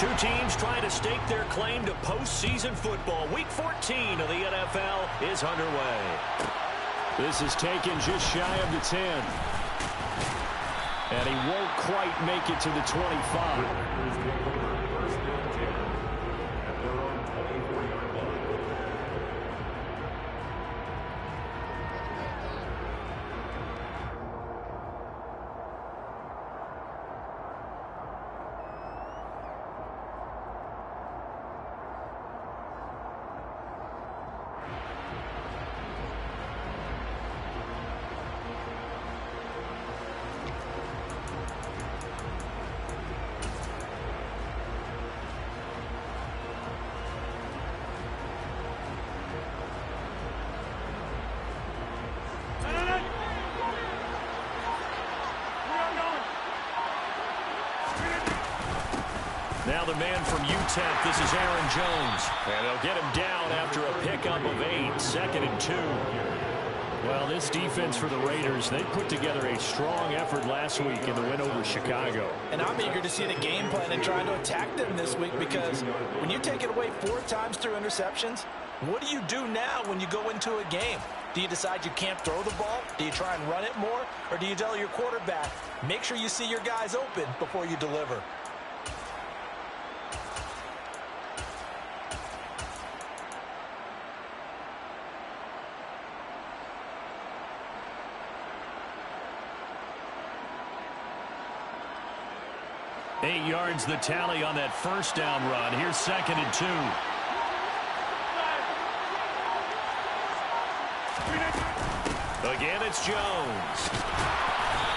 Two teams trying to stake their claim to postseason football. Week 14 of the NFL is underway. This is taken just shy of the 10. And he won't quite make it to the 25. Now the man from UTEP, this is Aaron Jones. And they'll get him down after a pickup of 8, 2nd and 2. Well, this defense for the Raiders, they put together a strong effort last week in the win over Chicago. And I'm eager to see the game plan and trying to attack them this week, because when you take it away 4 times through interceptions, what do you do now when you go into a game? Do you decide you can't throw the ball? Do you try and run it more? Or do you tell your quarterback, make sure you see your guys open before you deliver? Eight yards the tally on that first down run. Here's 2nd and 2. Again, it's Jones.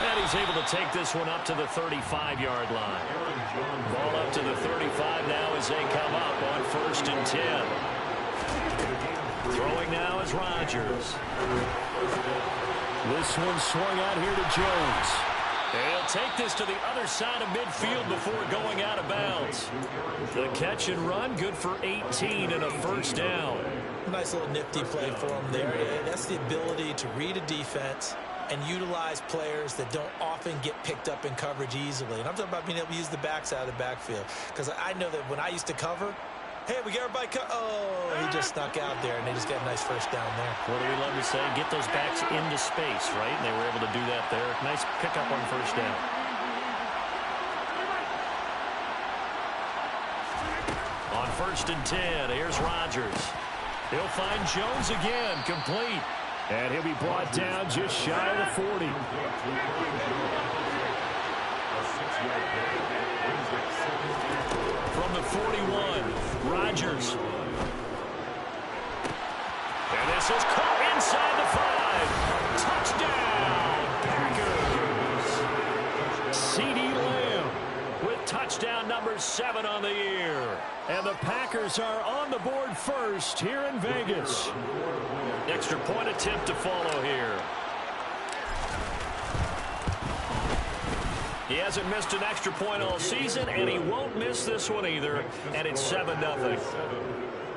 And he's able to take this one up to the 35-yard line. Ball up to the 35 now as they come up on 1st and 10. Throwing now is Rodgers. This one swung out here to Jones. They'll take this to the other side of midfield before going out of bounds. The catch and run, good for 18 and a first down. Nice little nifty play for him there. That's the ability to read a defense and utilize players that don't often get picked up in coverage easily. And I'm talking about being able to use the backside of the backfield. Because I know that when I used to cover, hey, we got everybody oh, he just snuck out there, and they just got a nice first down there. What do we love to say? Get those backs into space, right? And they were able to do that there. Nice pickup on first down. On 1st and 10, here's Rodgers. He'll find Jones again, complete. And he'll be brought down just shy of the 40. From the 41, Rodgers. And this is caught inside the 5. Touchdown, Packers. CeeDee Lamb with touchdown number 7 on the year. And the Packers are on the board first here in Vegas. Extra point attempt to follow here. He hasn't missed an extra point all season, and he won't miss this one either. And it's 7-0.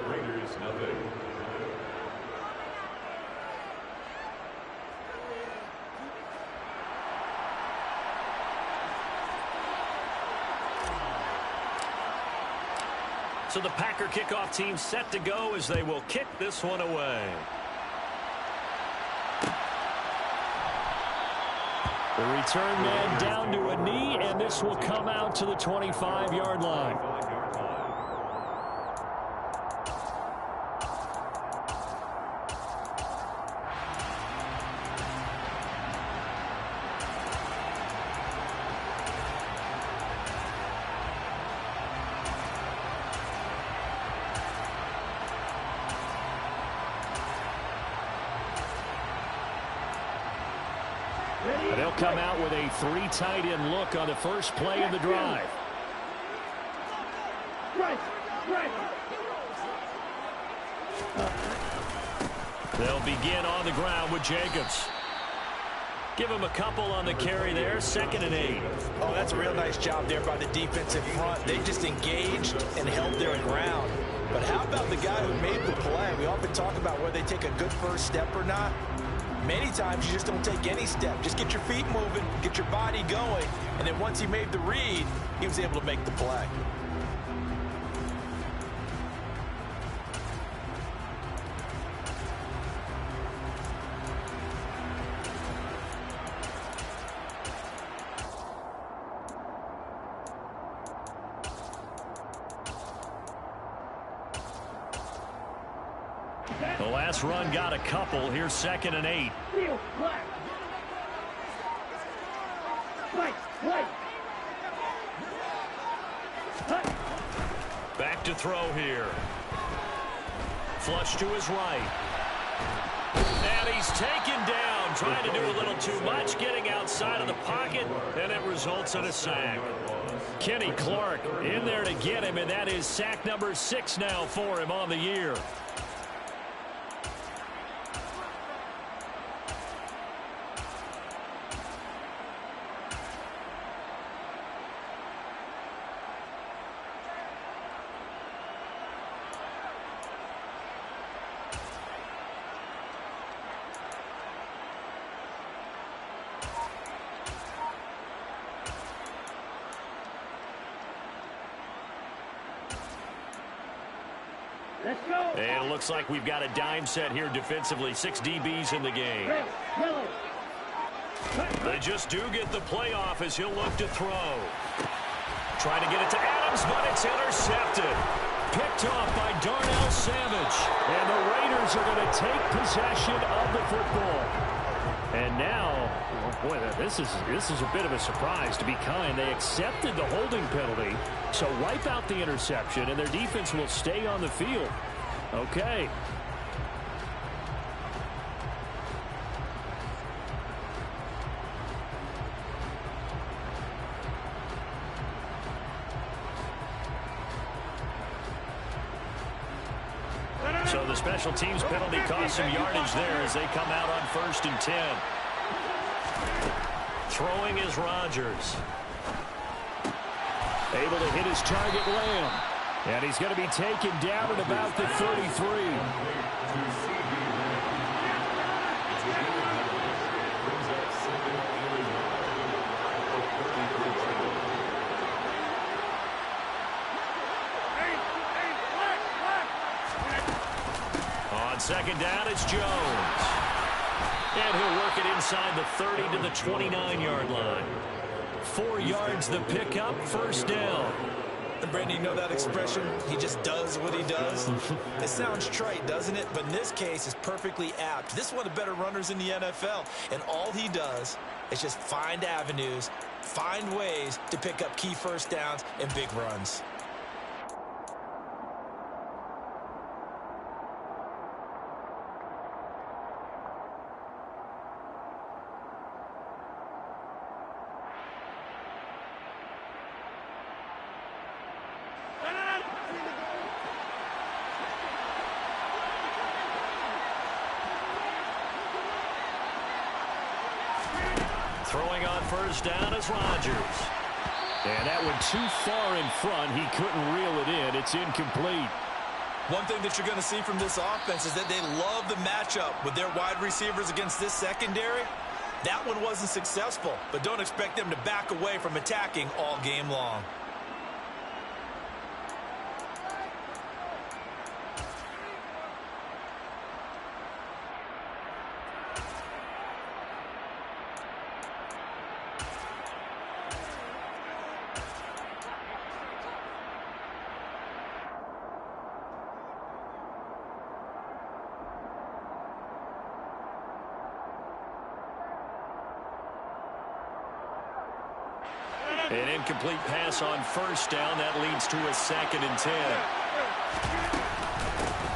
Raiders nothing. So the Packer kickoff team set to go as they will kick this one away. The return man down to a knee, and this will come out to the 25-yard line. They'll come out with a 3 tight end look on the first play of the drive. They'll begin on the ground with Jacobs. Give him a couple on the carry there. 2nd and 8. Oh, that's a real nice job there by the defensive front. They just engaged and held their ground. But how about the guy who made the play? We often talk about whether they take a good first step or not. Many times you just don't take any step. Just get your feet moving, get your body going, and then once he made the read, he was able to make the play. The last run got a couple. Here's 2nd and 8. Back to throw here. Flush to his right. And he's taken down, trying to do a little too much, getting outside of the pocket, and it results in a sack. Kenny Clark in there to get him, and that is sack number 6 now for him on the year. And it looks like we've got a dime set here defensively. 6 DBs in the game. They just do get the playoff as he'll look to throw. Trying to get it to Adams, but it's intercepted. Picked off by Darnell Savage. And the Raiders are going to take possession of the football. And now, oh boy, this is a bit of a surprise, to be kind. They accepted the holding penalty, so wipe out the interception, and their defense will stay on the field. Okay. So the special teams penalty cost some yardage there as they come out on 1st and 10. Throwing is Rodgers. Able to hit his target, Lamb. And he's going to be taken down at about the 33. On 2nd down, it's Jones. And he'll work it inside the 30 to the 29-yard line. 4 yards the pickup, 1st down. And Brandon, you know that expression, he just does what he does? It sounds trite, doesn't it? But in this case, it's perfectly apt. This is one of the better runners in the NFL. And all he does is just find avenues, find ways to pick up key 1st downs and big runs. Throwing on 1st down is Rodgers. And that went too far in front. He couldn't reel it in. It's incomplete. One thing that you're going to see from this offense is that they love the matchup with their wide receivers against this secondary. That one wasn't successful, but don't expect them to back away from attacking all game long. An incomplete pass on 1st down. That leads to a 2nd and 10.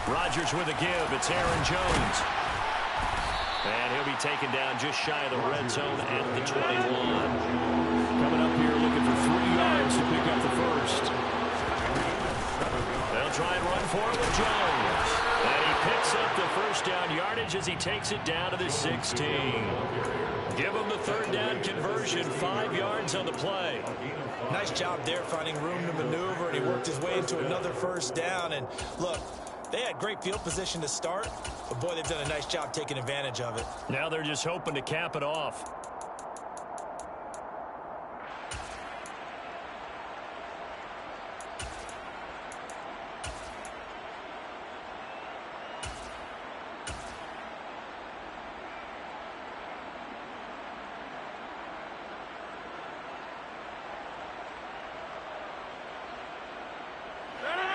Rodgers with a give. It's Aaron Jones. And he'll be taken down just shy of the red zone at the 21. Coming up here looking for 3 yards to pick up the 1st. They'll try and run for it with Jones. And he picks up the 1st down yardage as he takes it down to the 16. Give him the 3rd down conversion, 5 yards on the play. Nice job there finding room to maneuver, and he worked his way into another 1st down. And look, they had great field position to start, but boy, they've done a nice job taking advantage of it. Now they're just hoping to cap it off.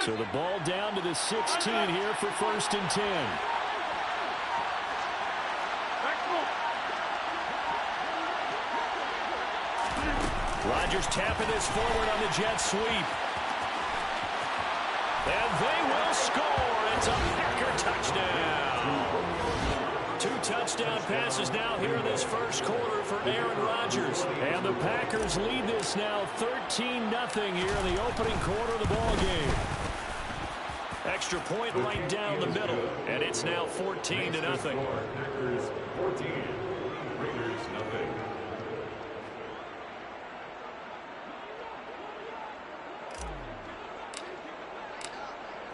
So the ball down to the 16 here for 1st and 10. Rodgers tapping this forward on the jet sweep. And they will score. It's a Packer touchdown. 2 touchdown passes now here in this first quarter for Aaron Rodgers. And the Packers lead this now 13-0 here in the opening quarter of the ball game. Extra point right down the middle. And it's now 14-0. Packers 14, Raiders nothing.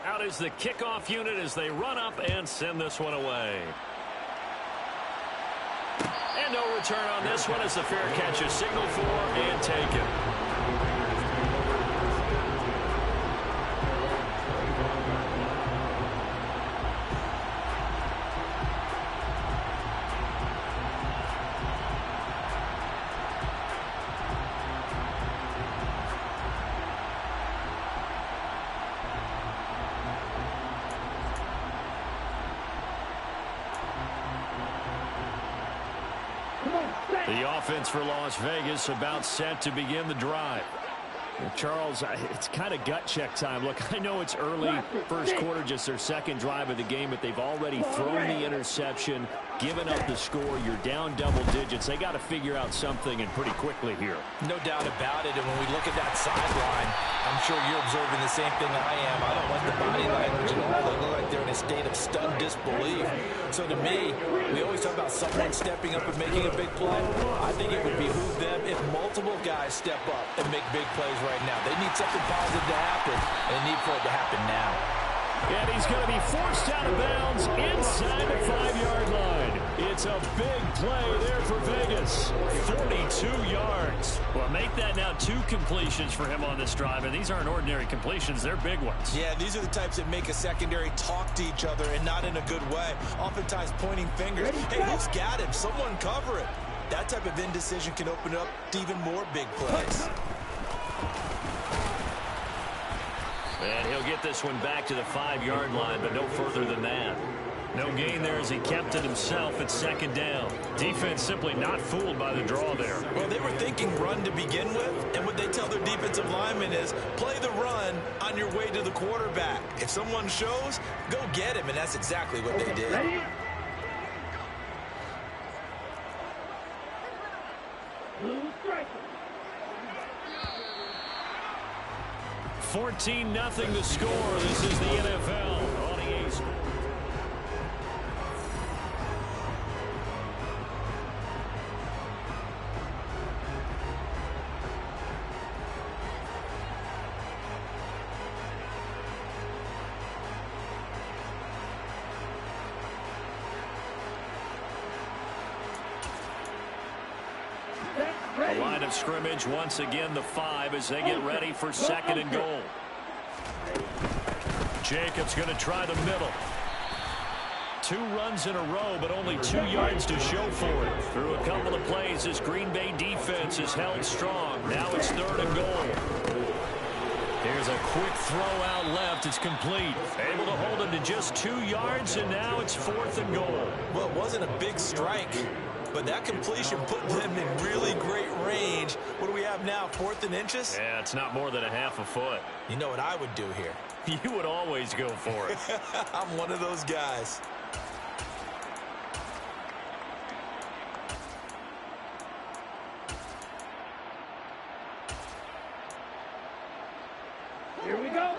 Out is the kickoff unit as they run up and send this one away. And no return on this one as the fair catch is signaled for and taken. The offense for Las Vegas about set to begin the drive. Well, Charles, it's kind of gut check time. Look, I know it's early, first quarter, just their second drive of the game, but they've already thrown the interception, given up the score. You're down double digits. They got to figure out something, and pretty quickly here. No doubt about it. And when we look at that sideline, I'm sure you're observing the same thing I am. I don't like the body language at all. They look like they're in a state of stunned disbelief. So to me, we always talk about someone stepping up and making a big play. I think it would behoove them if multiple guys step up and make big plays right now. They need something positive to happen, and they need for it to happen now. And he's going to be forced out of bounds inside the 5-yard line. It's a big play there for Vegas. 42 yards. Well, make that now 2 completions for him on this drive, and these aren't ordinary completions. They're big ones. Yeah, these are the types that make a secondary talk to each other and not in a good way. Oftentimes pointing fingers. Hey, who's got him? Someone cover it. That type of indecision can open up to even more big plays. And he'll get this one back to the 5-yard line, but no further than that. No gain there as he kept it himself at second down. Defense simply not fooled by the draw there. Well, they were thinking run to begin with, and what they tell their defensive linemen is play the run on your way to the quarterback. If someone shows, go get him, and that's exactly what they did. 14-0 the score. This is the NFL on EA Sports. A line of scrimmage once again, the 5 as they get ready for second and goal. Jacobs going to try the middle. 2 runs in a row, but only 2 yards to show for it. Through a couple of plays, this Green Bay defense is held strong. Now it's third and goal. Here's a quick throw out left. It's complete. Able to hold him to just 2 yards, and now it's fourth and goal. Well, it wasn't a big strike, but that completion put them in really great range. What do we have now, 4th and inches? Yeah, it's not more than a half a foot. You know what I would do here? You would always go for it. I'm one of those guys. Here we go.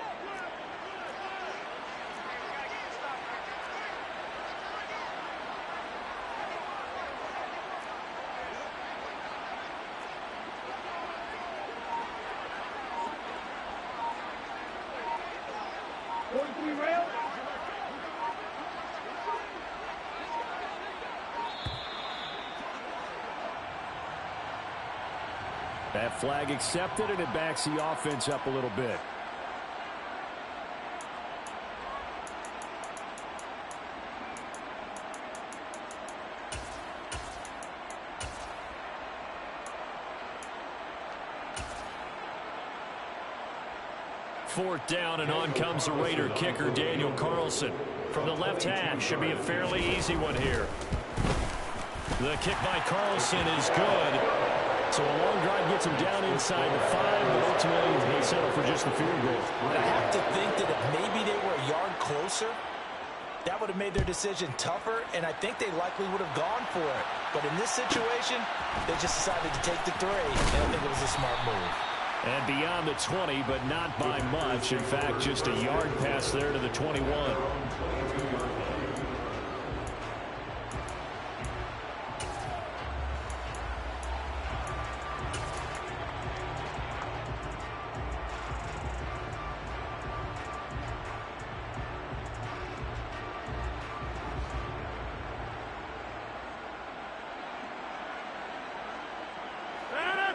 That flag accepted, and it backs the offense up a little bit. Fourth down, and on comes the Raider kicker, Daniel Carlson. From the left hash, should be a fairly easy one here. The kick by Carlson is good. So a long drive gets him down inside the 5, but ultimately they settle for just the field goal. But I have to think that if maybe they were a yard closer, that would have made their decision tougher, and I think they likely would have gone for it. But in this situation, they just decided to take the 3, and I think it was a smart move. And beyond the 20, but not by much. In fact, just a yard pass there to the 21.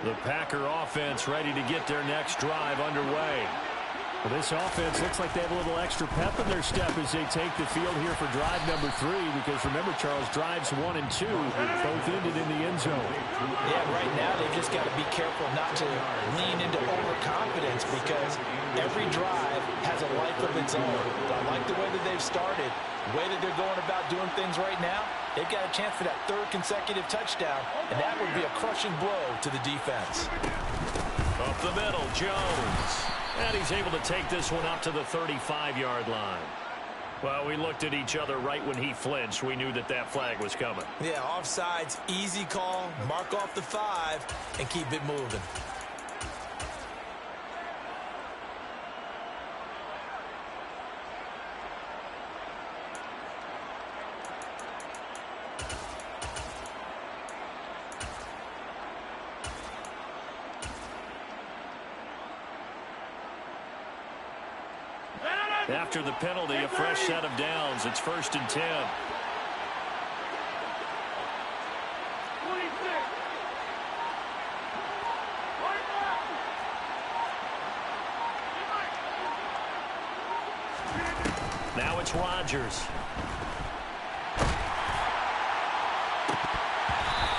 The Packer offense ready to get their next drive underway. Well, this offense looks like they have a little extra pep in their step as they take the field here for drive number 3, because remember, Charles, drives 1 and 2 both ended in the end zone. Yeah, right now they've just got to be careful not to lean into overconfidence, because every drive has a life of its own. But I like the way that they've started, the way that they're going about doing things right now. They've got a chance for that 3rd consecutive touchdown, and that would be a crushing blow to the defense. Up the middle, Jones. And he's able to take this one up to the 35-yard line. Well, we looked at each other right when he flinched. We knew that that flag was coming. Yeah, offsides, easy call, mark off the 5, and keep it moving. After the penalty, a fresh set of downs. It's 1st and 10. Now it's Rodgers.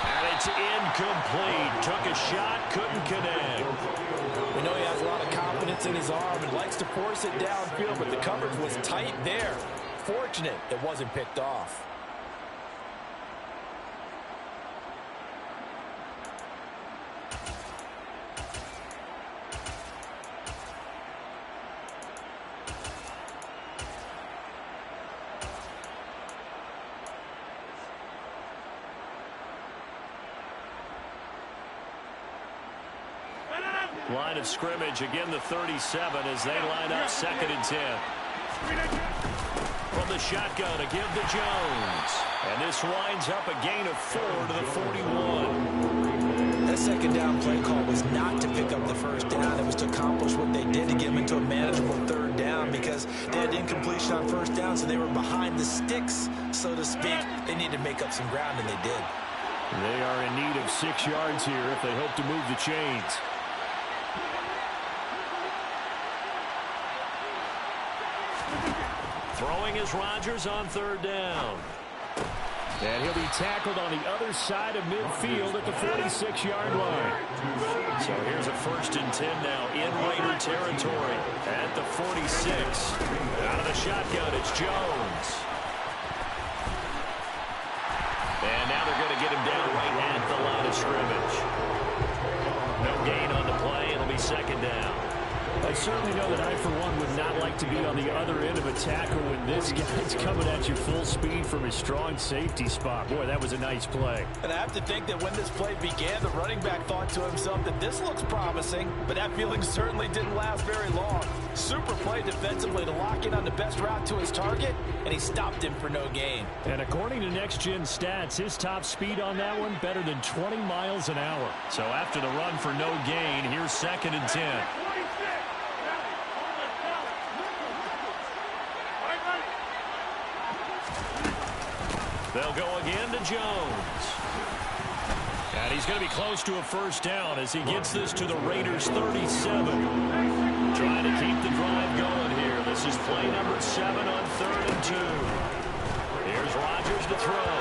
And it's incomplete. Took a shot, couldn't connect. We know he has a lot of confidence in his arm and likes to force it downfield, but the coverage was tight there. Fortunate it wasn't picked off. Line of scrimmage, again the 37 as they line up 2nd and 10. From the shotgun, a give to Jones. And this winds up a gain of 4 to the 41. That 2nd down play call was not to pick up the 1st down. It was to accomplish what they did to get them into a manageable 3rd down, because they had incompletion on 1st down, so they were behind the sticks, so to speak. They needed to make up some ground, and they did. They are in need of 6 yards here if they hope to move the chains. Throwing is Rodgers on 3rd down. And he'll be tackled on the other side of midfield at the 46-yard line. So here's a 1st and 10 now in Raider territory at the 46. Out of the shotgun, it's Jones. And now they're going to get him down right at the line of scrimmage. No gain on the play. It'll be 2nd down. I certainly know that I, for one, would not like to be on the other end of a tackle when this guy's coming at you full speed from his strong safety spot. Boy, that was a nice play. And I have to think that when this play began, the running back thought to himself that this looks promising, but that feeling certainly didn't last very long. Super play defensively to lock in on the best route to his target, and he stopped him for no gain. And according to Next Gen Stats, his top speed on that one better than 20 miles an hour. So after the run for no gain, here's 2nd and 10. They'll go again to Jones. And he's going to be close to a 1st down as he gets this to the Raiders' 37. Trying to keep the drive going here. This is play number 7 on 3rd and 2. Here's Rodgers to throw.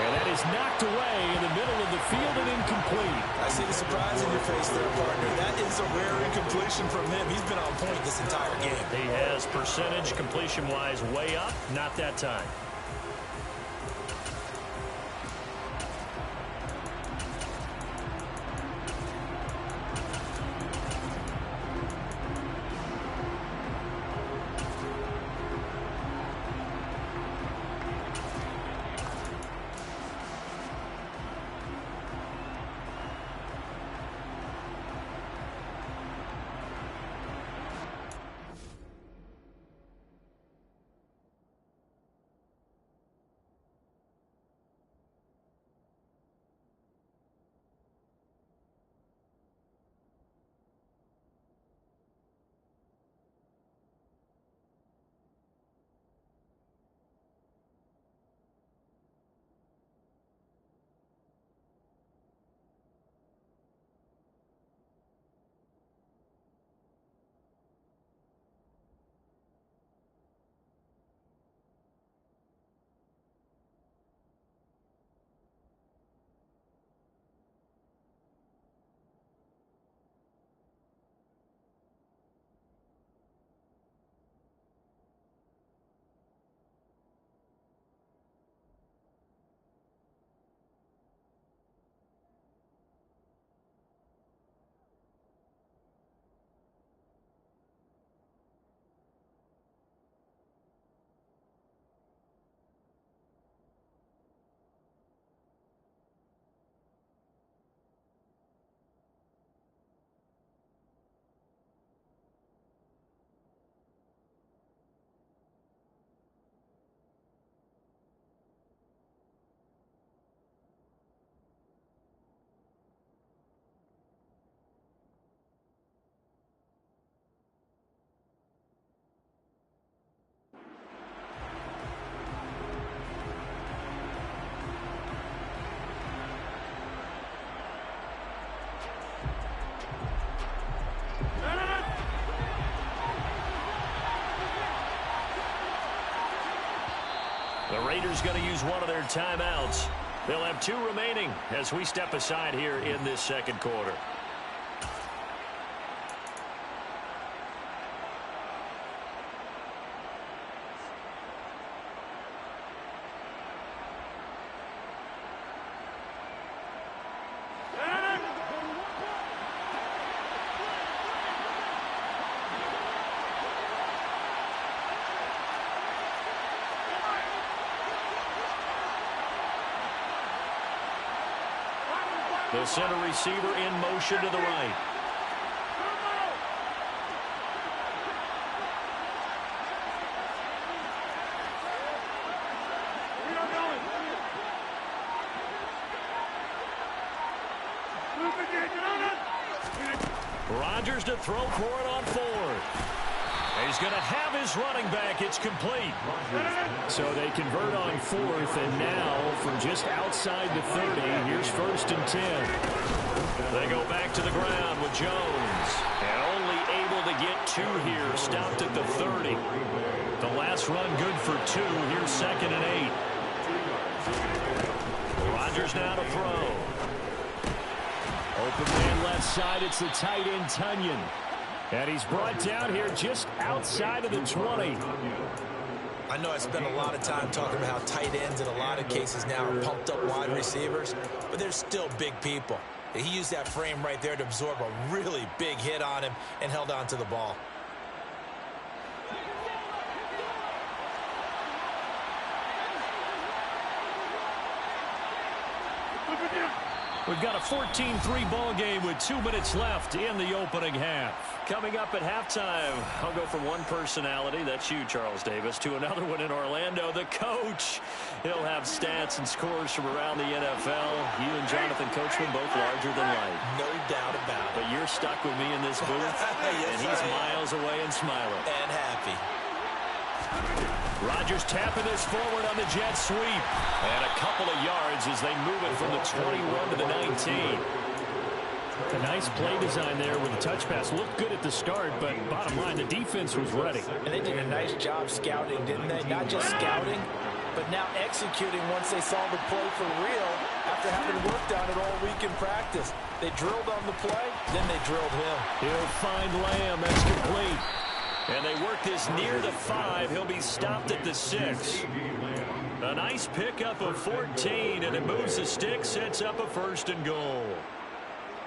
And that is knocked away in the middle of the field and incomplete. I see the surprise in your face there, partner. That is a rare incompletion from him. He's been on point this entire game. He has percentage completion-wise way up. Not that time. Raiders going to use one of their timeouts. They'll have 2 remaining as we step aside here in this second quarter. The center receiver in motion to the right. Rodgers to throw for it on 4th. He's going to have his running back. It's complete. So they convert on 4th, and now from just outside the 30, here's 1st and 10. They go back to the ground with Jones. And only able to get 2 here. Stopped at the 30. The last run good for 2. Here's 2nd and 8. Rodgers now to throw. Open man left side. It's the tight end, Tonyan. And he's brought down here just outside of the 20. I know I spent a lot of time talking about how tight ends in a lot of cases now are pumped up wide receivers, but they're still big people. He used that frame right there to absorb a really big hit on him and held on to the ball. We've got a 14-3 ball game with 2 minutes left in the opening half. Coming up at halftime, I'll go from one personality, that's you, Charles Davis, to another one in Orlando, the coach. He'll have stats and scores from around the NFL. You and Jonathan Coachman both larger than life. No doubt about it. But you're stuck with me in this booth, Yes, and he's miles away and smiling. And happy. Rodgers tapping this forward on the jet sweep. And a couple of yards as they move it from the 21 to the 19. A nice play design there with the touch pass. Looked good at the start, but bottom line, the defense was ready. And they did a nice job scouting, didn't they? Not just scouting, but now executing once they saw the play for real after having worked on it all week in practice. They drilled on the play, then they drilled him. He'll find Lamb. That's complete. And they work this near the 5. He'll be stopped at the 6. A nice pickup of 14, and it moves the stick, sets up a 1st and goal.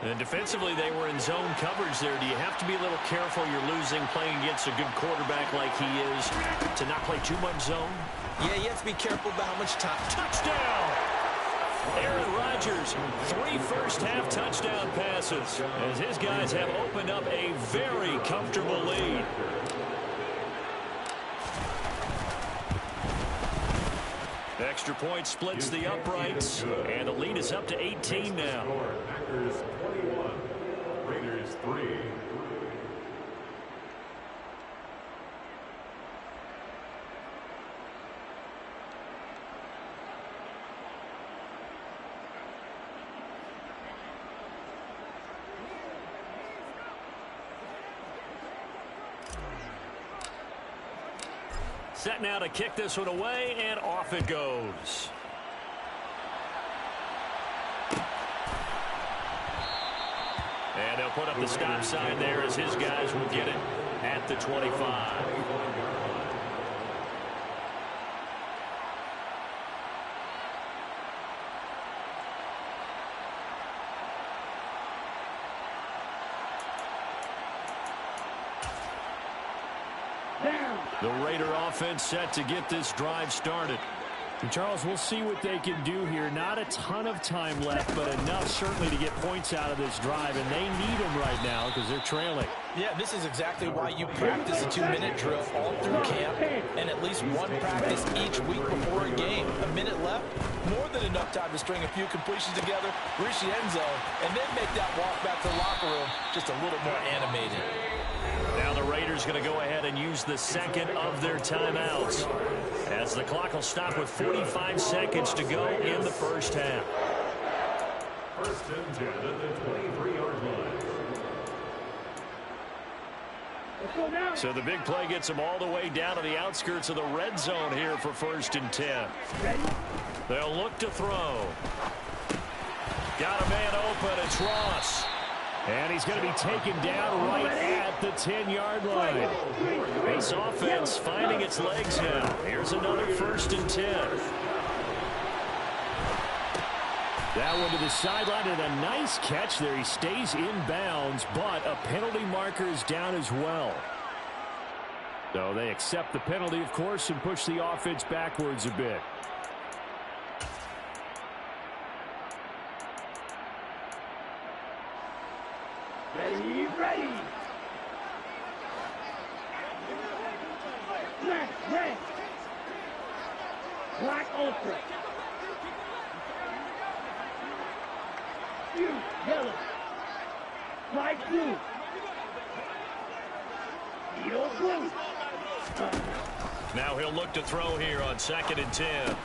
And defensively, they were in zone coverage there. Do you have to be a little careful? You're losing playing against a good quarterback like he is to not play too much zone? Yeah, you have to be careful about how much time. Touchdown! Aaron Rodgers, 3 first-half touchdown passes as his guys have opened up a very comfortable lead. Extra point splits the uprights, and the lead is up to 18 now. Packers 21, Raiders 3. Set now to kick this one away, and off it goes. And they'll put up the stop sign there as his guys will get it at the 25. The Raider offense set to get this drive started. And Charles, we'll see what they can do here. Not a ton of time left, but enough certainly to get points out of this drive, and they need them right now because they're trailing. Yeah, this is exactly why you practice a 2-minute drill all through camp and at least one practice each week before a game. A minute left, more than enough time to string a few completions together, reach the end zone, and then make that walk back to the locker room just a little more animated. Now the Raiders going to go ahead and use the second of their timeouts as the clock will stop with 45 seconds to go in the first half. 1st and 10 at the 23-yard line. So the big play gets them all the way down to the outskirts of the red zone here for 1st and 10. They'll look to throw. Got a man open. It's Ross. And he's going to be taken down right at the 10-yard line. This offense finding its legs now. Here's another 1st and 10. That one to the sideline, and a nice catch there. He stays in bounds, but a penalty marker is down as well. So they accept the penalty, of course, and push the offense backwards a bit. Ready. Red. Black ultra. Yellow. Light blue. Yellow blue. Now he'll look to throw here on 2nd and 10.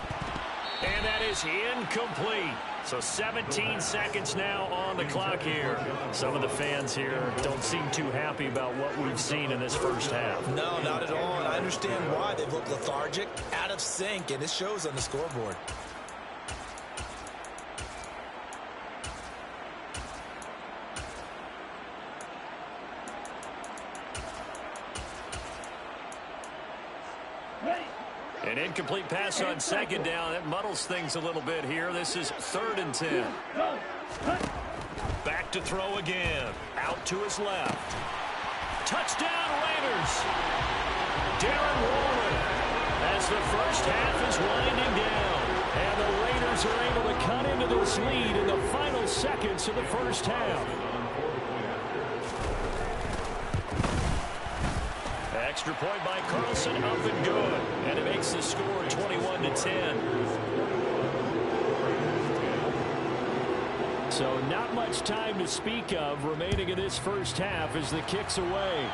And that is incomplete. So 17 seconds now on the clock here. Some of the fans here don't seem too happy about what we've seen in this first half. No, not at all. And I understand why. They've looked lethargic, out of sync, and it shows on the scoreboard. An incomplete pass on 2nd down. That muddles things a little bit here. This is 3rd and 10. Back to throw again. Out to his left. Touchdown Raiders. Darren Waller as the first half is winding down. And the Raiders are able to cut into this lead in the final seconds of the first half. Extra point by Carlson, up and good. And it makes the score 21-10. So not much time to speak of remaining in this first half as the kick's away.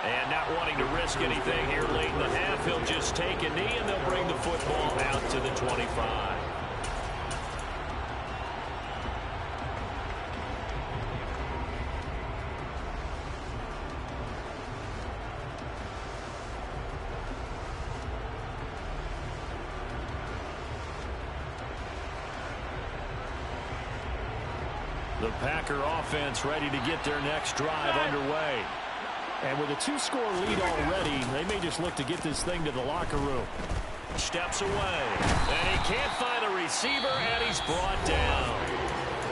And not wanting to risk anything here late in the half, he'll just take a knee and they'll bring the football out to the 25. The Packer offense ready to get their next drive underway. And with a 2-score lead already, they may just look to get this thing to the locker room. Steps away. And he can't find a receiver, and he's brought down.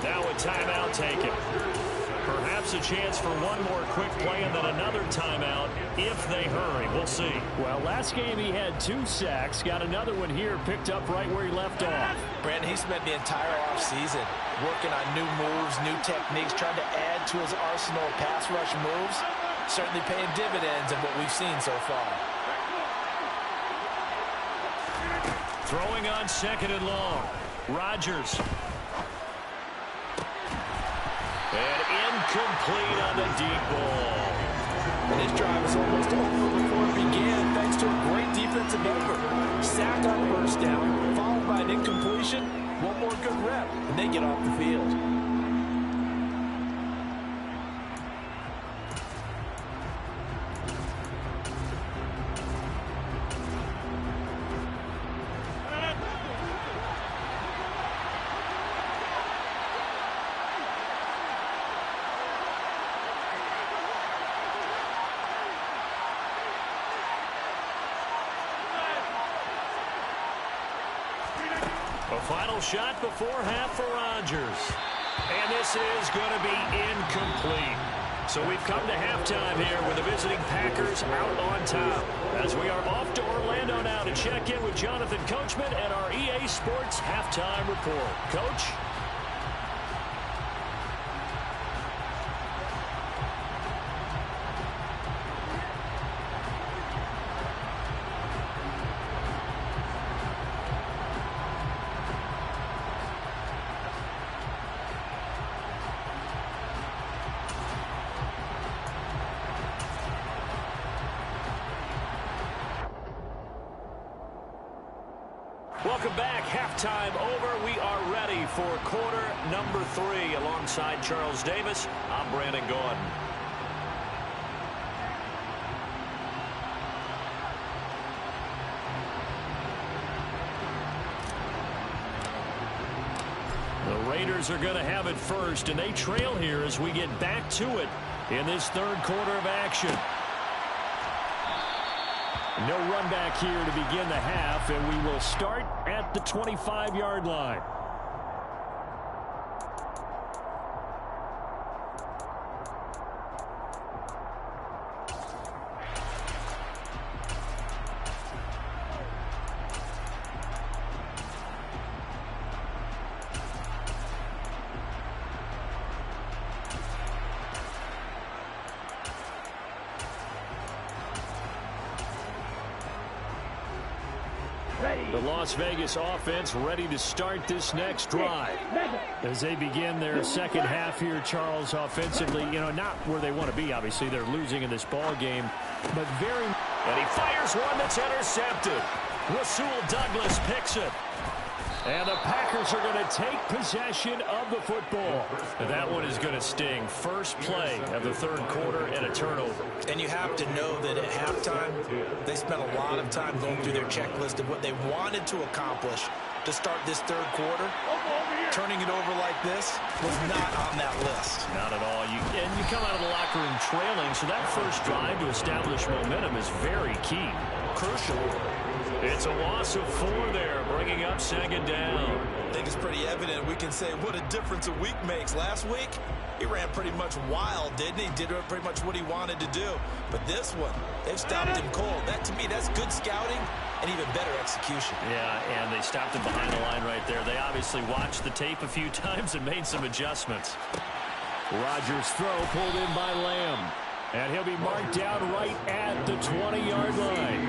Now a timeout taken. Perhaps a chance for one more quick play and then another timeout if they hurry. We'll see. Well, last game he had 2 sacks. Got another one here, picked up right where he left off. Brandon, he spent the entire offseason working on new moves, new techniques, trying to add to his arsenal of pass rush moves. Certainly paying dividends in what we've seen so far. Throwing on 2nd and long. Rodgers. And incomplete on the deep ball. And his drive is almost over before it began, thanks to a great defensive effort. Sack on first down, followed by an incompletion. One more good rep, and they get off the field. A final shot before half for Rodgers. And this is going to be incomplete. So we've come to halftime here with the visiting Packers out on top. As we are off to Orlando now to check in with Jonathan Coachman and our EA Sports Halftime Report. Coach? Welcome back. Halftime over. We are ready for quarter number 3. Alongside Charles Davis, I'm Brandon Gordon. The Raiders are going to have it first, and they trail here as we get back to it in this third quarter of action. No run back here to begin the half, and we will start at the 25-yard line. The Las Vegas offense ready to start this next drive. As they begin their second half here, Charles, offensively, not where they want to be, obviously. They're losing in this ball game, but very... And he fires one that's intercepted. Rasul Douglas picks it. And the Packers are going to take possession of the football. And that one is going to sting. First play of the third quarter and a turnover. And you have to know that at halftime, they spent a lot of time going through their checklist of what they wanted to accomplish to start this third quarter. Turning it over like this was not on that list. Not at all. And you come out of the locker room trailing, so that first drive to establish momentum is very key. Crucial. It's a loss of 4 there, bringing up second down. I think it's pretty evident. We can say what a difference a week makes. Last week, he ran pretty much wild, didn't he? Did pretty much what he wanted to do. But this one, they've stopped him cold. That, to me, that's good scouting and even better execution. Yeah, and they stopped him behind the line right there. They obviously watched the tape a few times and made some adjustments. Rodgers' throw pulled in by Lamb. And he'll be marked down right at the 20-yard line.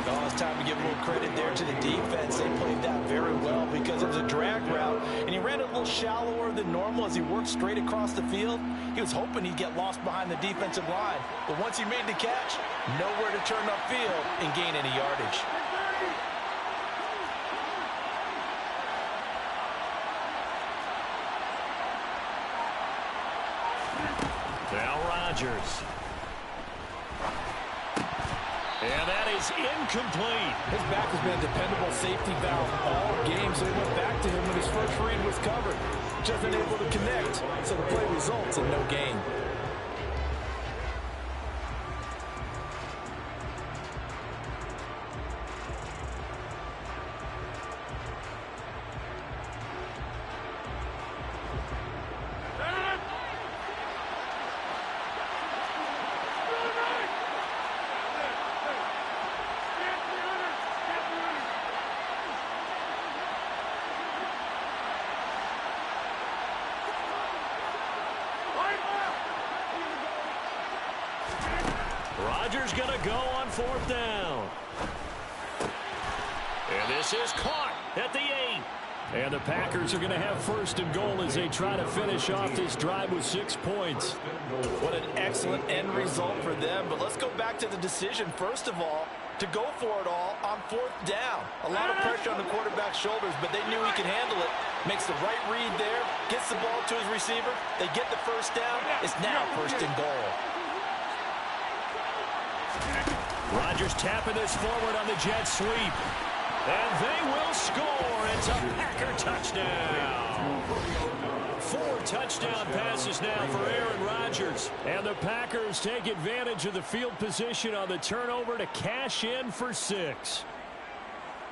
Oh, it's time to give a little credit there to the defense. They played that very well because it was a drag route, and he ran it a little shallower than normal as he worked straight across the field. He was hoping he'd get lost behind the defensive line, but once he made the catch, nowhere to turn upfield and gain any yardage. Now Rodgers. And that is incomplete. His back has been a dependable safety valve all game, so he went back to him when his first read was covered. Just unable to connect, so the play results in no gain. Rodgers going to go on 4th down. And this is caught at the 8. And the Packers are going to have 1st and goal as they try to finish off this drive with 6 points. What an excellent end result for them. But let's go back to the decision, first of all, to go for it all on 4th down. A lot of pressure on the quarterback's shoulders, but they knew he could handle it. Makes the right read there, gets the ball to his receiver. They get the 1st down. It's now 1st and goal. Rodgers tapping this forward on the jet sweep. And they will score. It's a Packer touchdown. 4 touchdown passes now for Aaron Rodgers. And the Packers take advantage of the field position on the turnover to cash in for 6.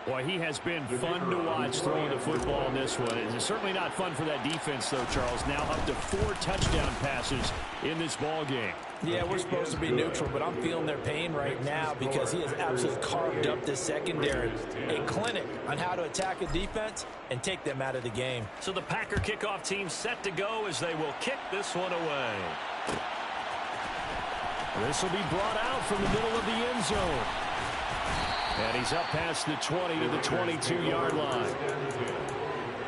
Boy, he has been fun to watch throwing the football in this one. It's certainly not fun for that defense, though, Charles. Now up to 4 touchdown passes in this ball game. Yeah, we're supposed to be neutral, but I'm feeling their pain right now because he has absolutely carved up this secondary. A clinic on how to attack a defense and take them out of the game. So the Packer kickoff team set to go as they will kick this one away. This will be brought out from the middle of the end zone. And he's up past the 20 to the 22-yard line.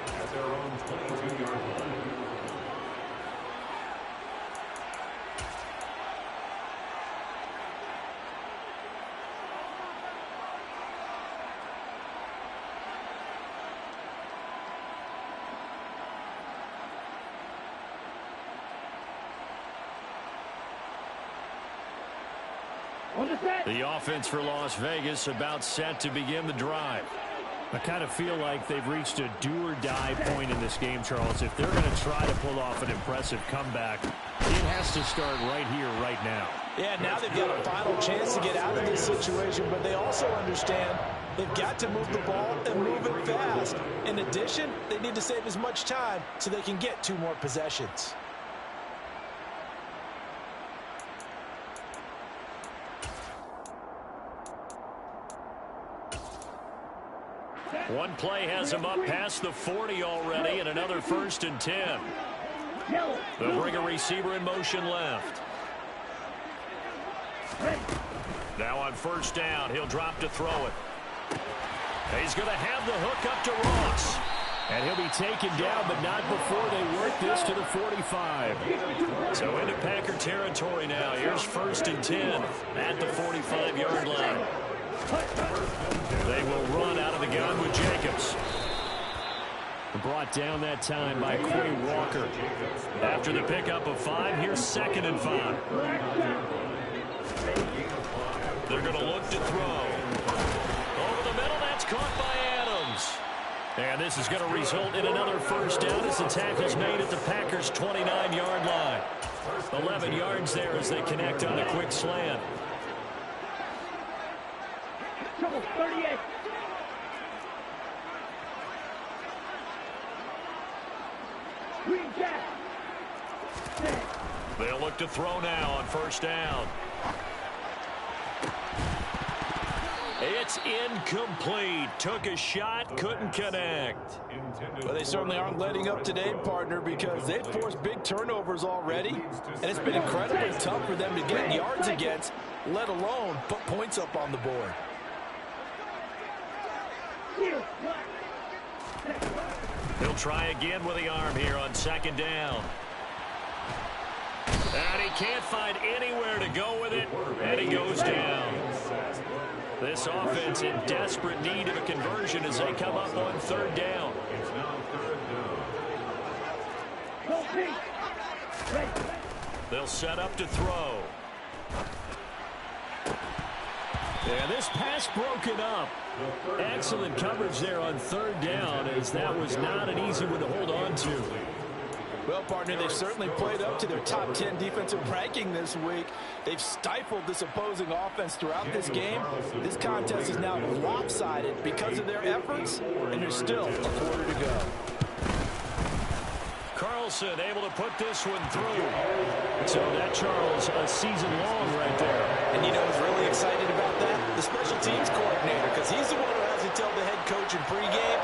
At their own 22-yard line. On the set. The offense for Las Vegas about set to begin the drive. I kind of feel like they've reached a do-or-die point in this game, Charles. If they're going to try to pull off an impressive comeback, it has to start right here, right now. Yeah, now they've got a final chance to get out of this situation, but they also understand they've got to move the ball and move it fast. In addition, they need to save as much time so they can get 2 more possessions. One play has him up past the 40 already, and another 1st and 10. They'll bring a receiver in motion left. Now on 1st down, he'll drop to throw it. He's going to have the hook up to Ross. And he'll be taken down, but not before they work this to the 45. So into Packer territory now. Here's 1st and 10 at the 45-yard line. They will run out of the gun with Jacobs. Brought down that time by Quay Walker. After the pickup of 5, here's 2nd and 5. They're going to look to throw. Over the middle, that's caught by Adams. And this is going to result in another 1st down as the tackle's made at the Packers' 29-yard line. 11 yards there as they connect on a quick slant. Trouble 38. Green Jack. They'll look to throw now on 1st down. It's incomplete. Took a shot, couldn't connect. Well, they certainly aren't letting up today, partner, because they've forced big turnovers already, and it's been incredibly tough for them to get yards against, let alone put points up on the board. He'll try again with the arm here on 2nd down. And he can't find anywhere to go with it, and he goes down. This offense in desperate need of a conversion as they come up on 3rd down. They'll set up to throw. And this pass broken up. Excellent coverage there on 3rd down, as that was not an easy one to hold on to. Well, partner, they've certainly played up to their top 10 defensive ranking this week. They've stifled this opposing offense throughout this game. This contest is now lopsided because of their efforts, and there's still a quarter to go. Carlson able to put this one through. So that, Charles, a season long right there. And you know who's really excited about that? The special teams coordinator, because he's the one who has to tell the head coach in pregame,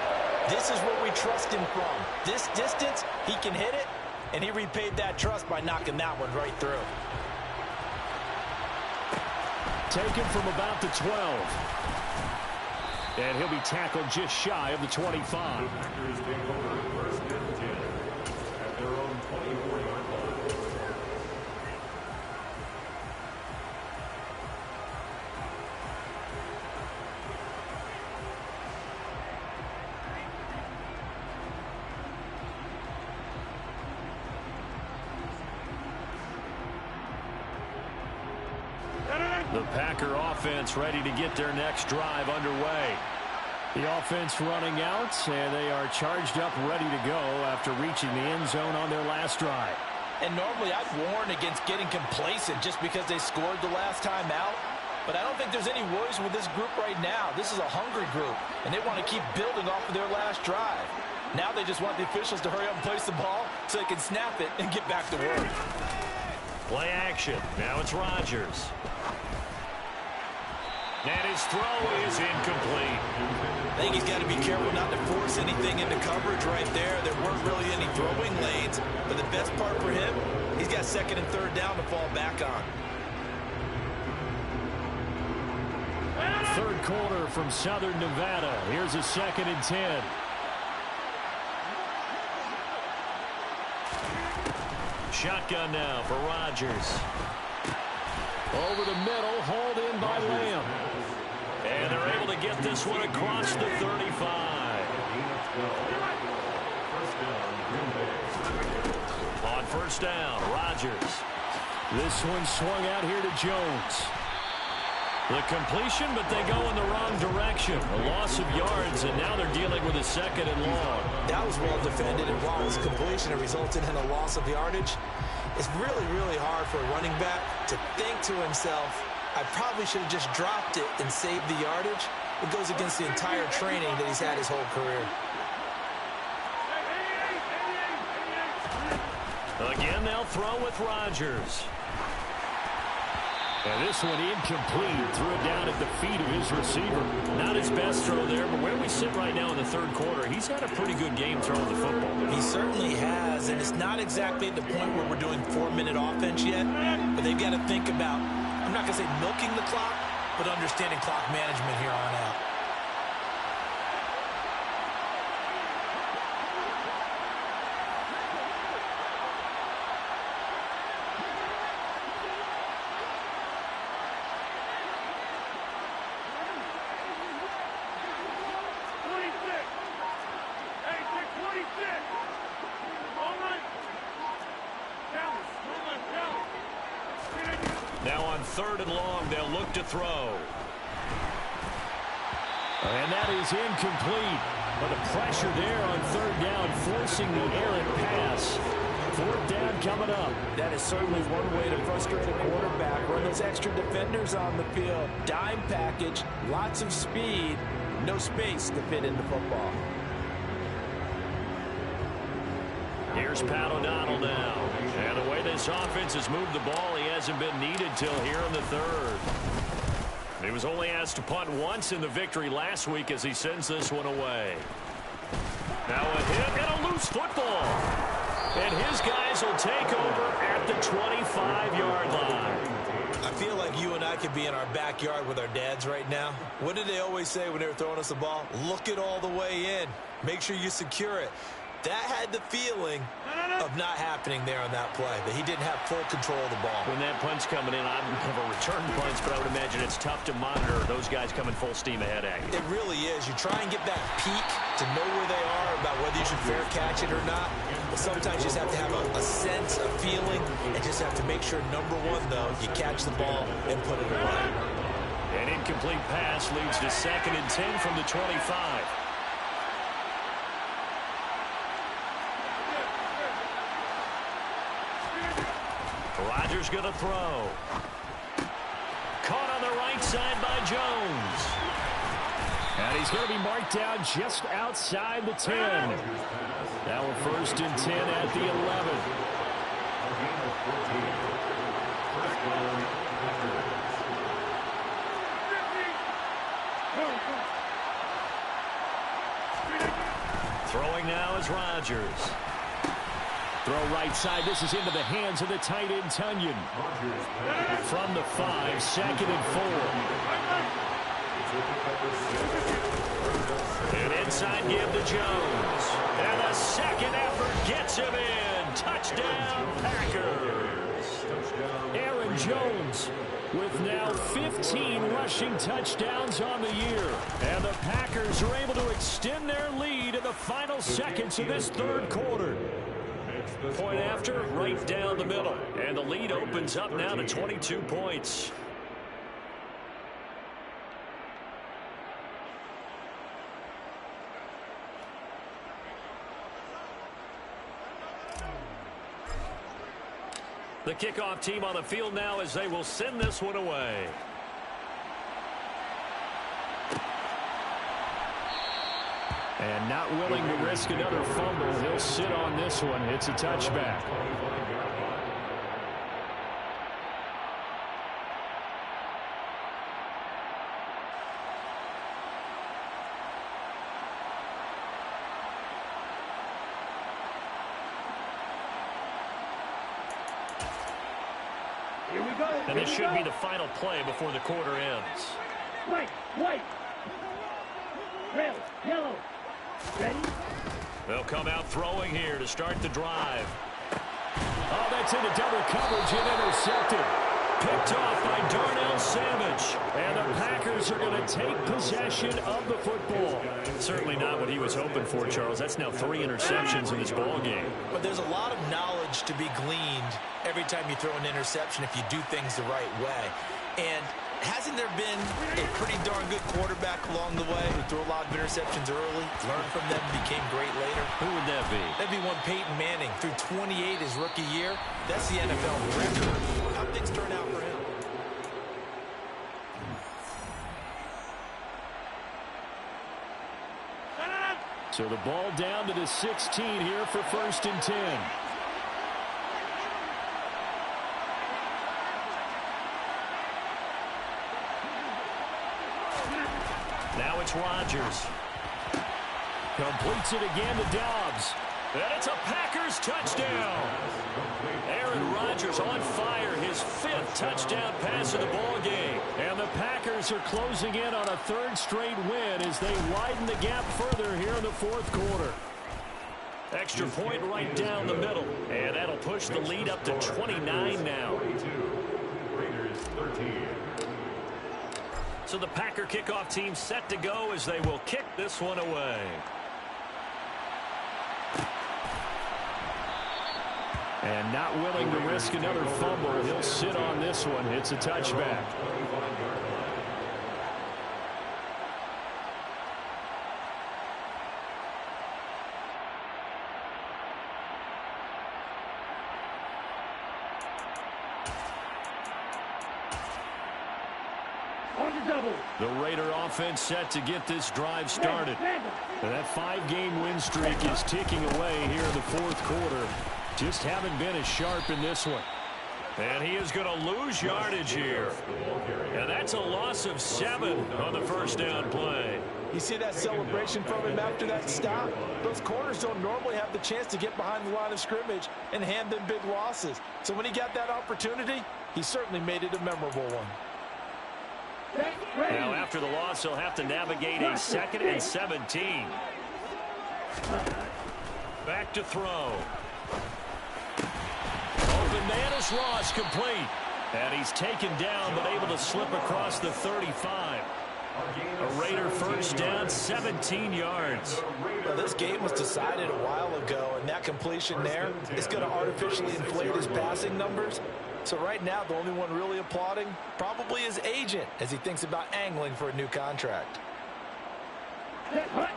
this is where we trust him from. This distance, he can hit it, and he repaid that trust by knocking that one right through. Taken from about the 12. And he'll be tackled just shy of the 25. The Packer offense ready to get their next drive underway. The offense running out, and they are charged up, ready to go after reaching the end zone on their last drive. And normally I'd warn against getting complacent just because they scored the last time out. But I don't think there's any worries with this group right now. This is a hungry group, and they want to keep building off of their last drive. Now they just want the officials to hurry up and place the ball so they can snap it and get back to work. Play action. Now it's Rodgers. And his throw is incomplete. I think he's got to be careful not to force anything into coverage right there. There weren't really any throwing lanes. But the best part for him, he's got 2nd and 3rd down to fall back on. 3rd quarter from Southern Nevada. Here's a 2nd and 10. Shotgun now for Rodgers. Over the middle, hauled in by Lamb. And they're able to get this one across the 35. On 1st down, Rodgers. This one swung out here to Jones. The completion, but they go in the wrong direction. A loss of yards, and now they're dealing with a 2nd and long. That was well defended, and while it was completion, it resulted in a loss of yardage. It's really, really hard for a running back to think to himself, I probably should have just dropped it and saved the yardage. It goes against the entire training that he's had his whole career. Again, they'll throw with Rodgers. And this one incomplete. Threw it down at the feet of his receiver. Not his best throw there, but where we sit right now in the 3rd quarter, he's had a pretty good game throwing the football. He certainly has, and it's not exactly at the point where we're doing 4-minute offense yet, but they've got to think about, I'm not going to say milking the clock, but understanding clock management here on out. Now on 3rd and long, they'll look to throw. And that is incomplete. But the pressure there on 3rd down, forcing the errant pass. 4th down coming up. That is certainly one way to frustrate a quarterback. Run those extra defenders on the field. Dime package, lots of speed, no space to fit into football. Here's Pat O'Donnell now. And the way this offense has moved the ball, he hasn't been needed till here in the 3rd. He was only asked to punt once in the victory last week as he sends this one away. Now a hit and a loose football. And his guys will take over at the 25-yard line. I feel like you and I could be in our backyard with our dads right now. What did they always say when they were throwing us the ball? Look it all the way in. Make sure you secure it. That had the feeling of not happening there on that play, that he didn't have full control of the ball. When that punt's coming in, I'm of a return punch, but I would imagine it's tough to monitor those guys coming full steam ahead at you. It really is. You try and get that peek to know where they are, about whether you should fair catch it or not. But sometimes you just have to have a sense, a feeling, and just have to make sure, number one, though, you catch the ball and put it away. An incomplete pass leads to 2nd and 10 from the 25. Rodgers going to throw. Caught on the right side by Jones. And he's going to be marked down just outside the 10. Now a 1st and 10 at the 11. Throwing now is Rodgers. Throw right side. This is into the hands of the tight end, Tunyon. From the 5, 2nd and 4. And inside give to Jones. And the 2nd effort gets him in. Touchdown, Packers. Aaron Jones with now 15 rushing touchdowns on the year. And the Packers are able to extend their lead in the final seconds of this 3rd quarter. Point after, right down the middle. And the lead opens up now to 22 points. The kickoff team on the field now as they will send this one away. And not willing to risk another fumble. He'll sit on this one. It's a touchback. Here we go. And this should be the final play before the quarter ends. White, red, yellow. Ready? They'll come out throwing here to start the drive. Oh, that's into double coverage and intercepted. Picked off by Darnell Savage. And the Packers are going to take possession of the football. Certainly not what he was hoping for, Charles. That's now 3 interceptions in this ball game. But there's a lot of knowledge to be gleaned every time you throw an interception if you do things the right way. And hasn't there been a pretty darn good quarterback along the way who threw a lot of interceptions early, learned from them, became great later? Who would that be? That'd be one Peyton Manning. Through 28 his rookie year. That's the NFL record. How things turn out for him. So the ball down to the 16 here for 1st and 10. Now it's Rodgers. Completes it again to Dobbs. And it's a Packers touchdown. Aaron Rodgers on fire, his 5th touchdown pass of the ball game. And the Packers are closing in on a 3rd straight win as they widen the gap further here in the 4th quarter. Extra point right down the middle. And that'll push the lead up to 29 now. Raiders 13. So the Packer kickoff team set to go as they will kick this one away. And not willing to risk another fumble, he'll sit on this one. It's a touchback. The Raider offense set to get this drive started. And that 5-game win streak is ticking away here in the 4th quarter. Just haven't been as sharp in this one. And he is going to lose yardage here. And that's a loss of 7 on the 1st down play. You see that celebration from him after that stop? Those corners don't normally have the chance to get behind the line of scrimmage and hand them big losses. So when he got that opportunity, he certainly made it a memorable one. Now after the loss, he'll have to navigate a 2nd and 17. Back to throw. Open man is Ross, complete. And he's taken down but able to slip across the 35. A Raider 1st down, 17 yards. Well, this game was decided a while ago, and that completion there is going to artificially inflate his passing numbers. So right now, the only one really applauding probably his agent as he thinks about angling for a new contract.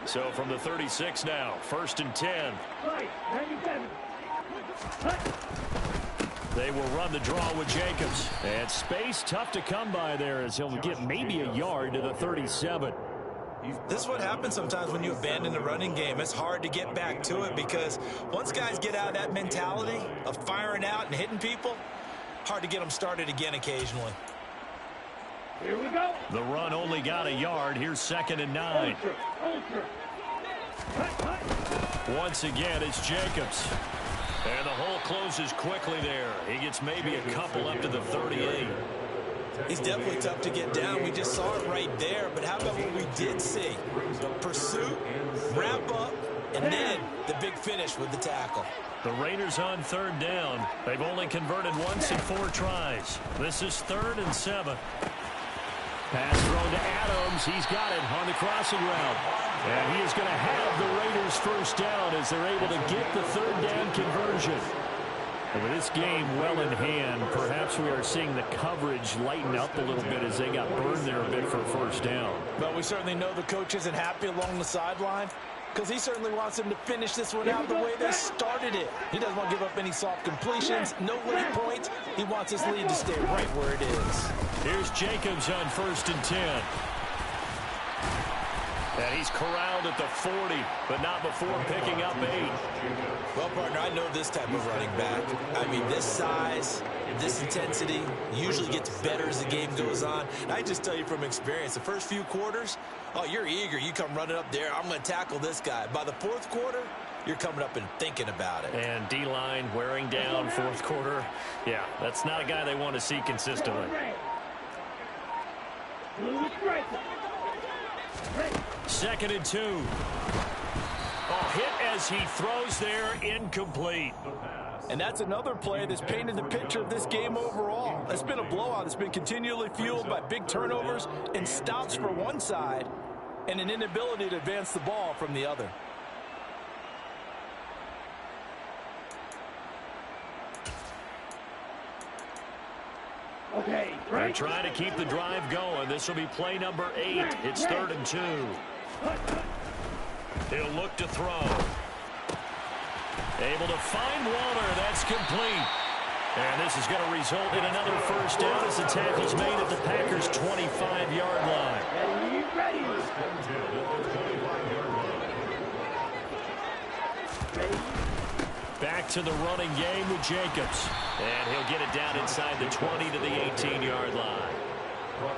So from the 36 now, 1st and 10. They will run the draw with Jacobs. And space tough to come by there as he'll get maybe a yard to the 37. This is what happens sometimes when you abandon the running game. It's hard to get back to it because once guys get out of that mentality of firing out and hitting people, hard to get them started again occasionally. Here we go. The run only got a yard. Here's 2nd and 9. Once again, it's Jacobs. And the hole closes quickly there. He gets maybe a couple up to the 38. He's definitely tough to get down. We just saw it right there. But how about what we did see? Pursuit, wrap up, and then the big finish with the tackle. The Raiders on 3rd down. They've only converted once in 4 tries. This is 3rd and 7. Pass thrown to Adams. He's got it on the crossing route. And he is going to have the Raiders 1st down as they're able to get the 3rd down conversion. And with this game well in hand, perhaps we are seeing the coverage lighten up a little bit as they got burned there a bit for a 1st down. But we certainly know the coach isn't happy along the sideline because he certainly wants them to finish this one out the way they started it. He doesn't want to give up any soft completions, no late points. He wants his lead to stay right where it is. Here's Jacobs on 1st and 10. And he's corralled at the 40, but not before picking up 8. Well, partner, I know this type of running back. I mean, this size, this intensity usually gets better as the game goes on. And I just tell you from experience, the first few quarters, oh, you're eager. You come running up there. I'm going to tackle this guy. By the 4th quarter, you're coming up and thinking about it. And D-line wearing down 4th quarter. Yeah, that's not a guy they want to see consistently. 2nd and 2. Oh, hit as he throws there, incomplete. And that's another play that's painted the picture of this game overall. It's been a blowout. It's been continually fueled by big turnovers and stops for one side and an inability to advance the ball from the other. Okay, They're right. trying to keep the drive going. This will be play number 8. It's 3rd and 2. He'll look to throw. Able to find Waller. That's complete. And this is going to result in another first down as the tackle's made at the Packers' 25-yard line. Ready. Back to the running game with Jacobs. And he'll get it down inside the 20 to the 18-yard line.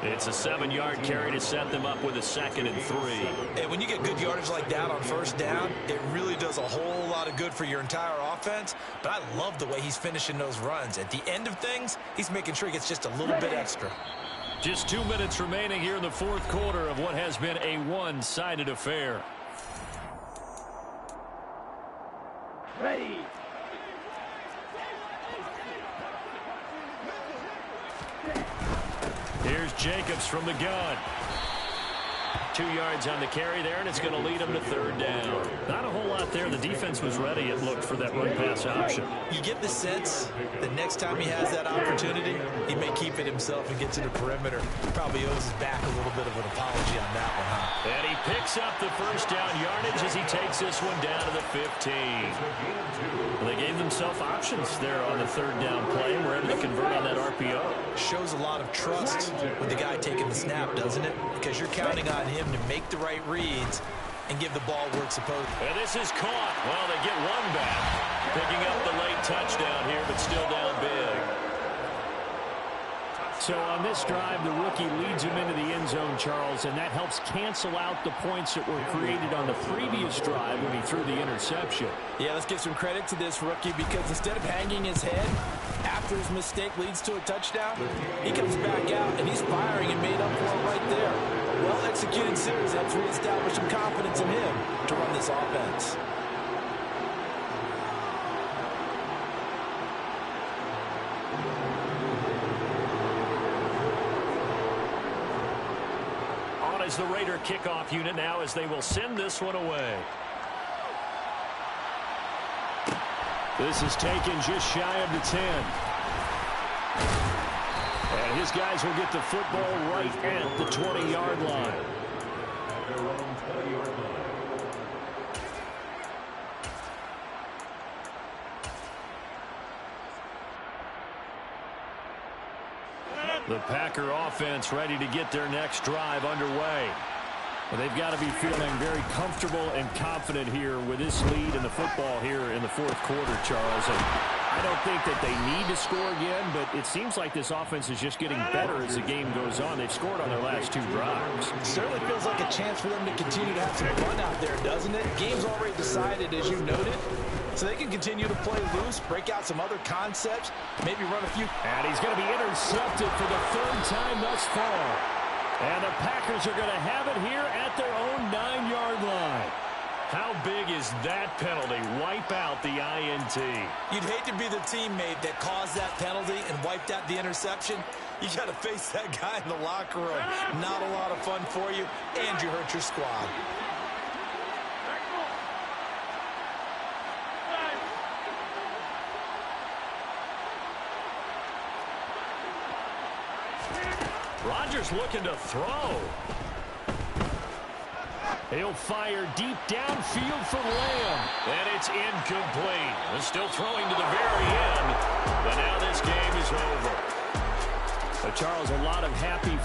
It's a 7-yard carry to set them up with a 2nd and 3. And when you get good yardage like that on first down, it really does a whole lot of good for your entire offense. But I love the way he's finishing those runs. At the end of things, he's making sure he gets just a little bit extra. Just 2 minutes remaining here in the 4th quarter of what has been a one-sided affair. Ready. Here's Jacobs from the gun. 2 yards on the carry there, and it's going to lead him to 3rd down. Not a whole lot there. The defense was ready, it looked, for that run-pass option. You get the sense that next time he has that opportunity, he may keep it himself and get to the perimeter. Probably owes his back a little bit of an apology on that one, huh? And he picks up the first down yardage as he takes this one down to the 15. Well, they gave themselves options there on the 3rd down play. We're able to convert on that RPO. Shows a lot of trust with the guy taking the snap, doesn't it? Because you're counting on him to make the right reads and give the ball where it's supposed to. And this is caught. Well, they get one back. Picking up the late touchdown here, but still down big. So on this drive, the rookie leads him into the end zone, Charles, and that helps cancel out the points that were created on the previous drive when he threw the interception. Yeah, let's give some credit to this rookie because instead of hanging his head after his mistake leads to a touchdown, he comes back out and he's firing and made up for it right there. A well-executed series helps reestablish some confidence in him to run this offense. On is the Raider kickoff unit now as they will send this one away. This is taken just shy of the 10. And his guys will get the football right at the 20-yard line. The Packer offense ready to get their next drive underway. Well, they've got to be feeling very comfortable and confident here with this lead in the football here in the 4th quarter, Charles. And I don't think that they need to score again, but it seems like this offense is just getting better as the game goes on. They've scored on their last 2 drives. It certainly feels like a chance for them to continue to have some fun out there, doesn't it? Game's already decided, as you noted. So they can continue to play loose, break out some other concepts, maybe run a few. And he's going to be intercepted for the 3rd time thus far. And the Packers are going to have it here at their own 9-yard line. How big is that penalty? Wipe out the INT. You'd hate to be the teammate that caused that penalty and wiped out the interception. You got to face that guy in the locker room. Not a lot of fun for you, and you hurt your squad. Rodgers looking to throw. He'll fire deep downfield for Lamb. And it's incomplete. They're still throwing to the very end. But now this game is over. Charles, a lot of happy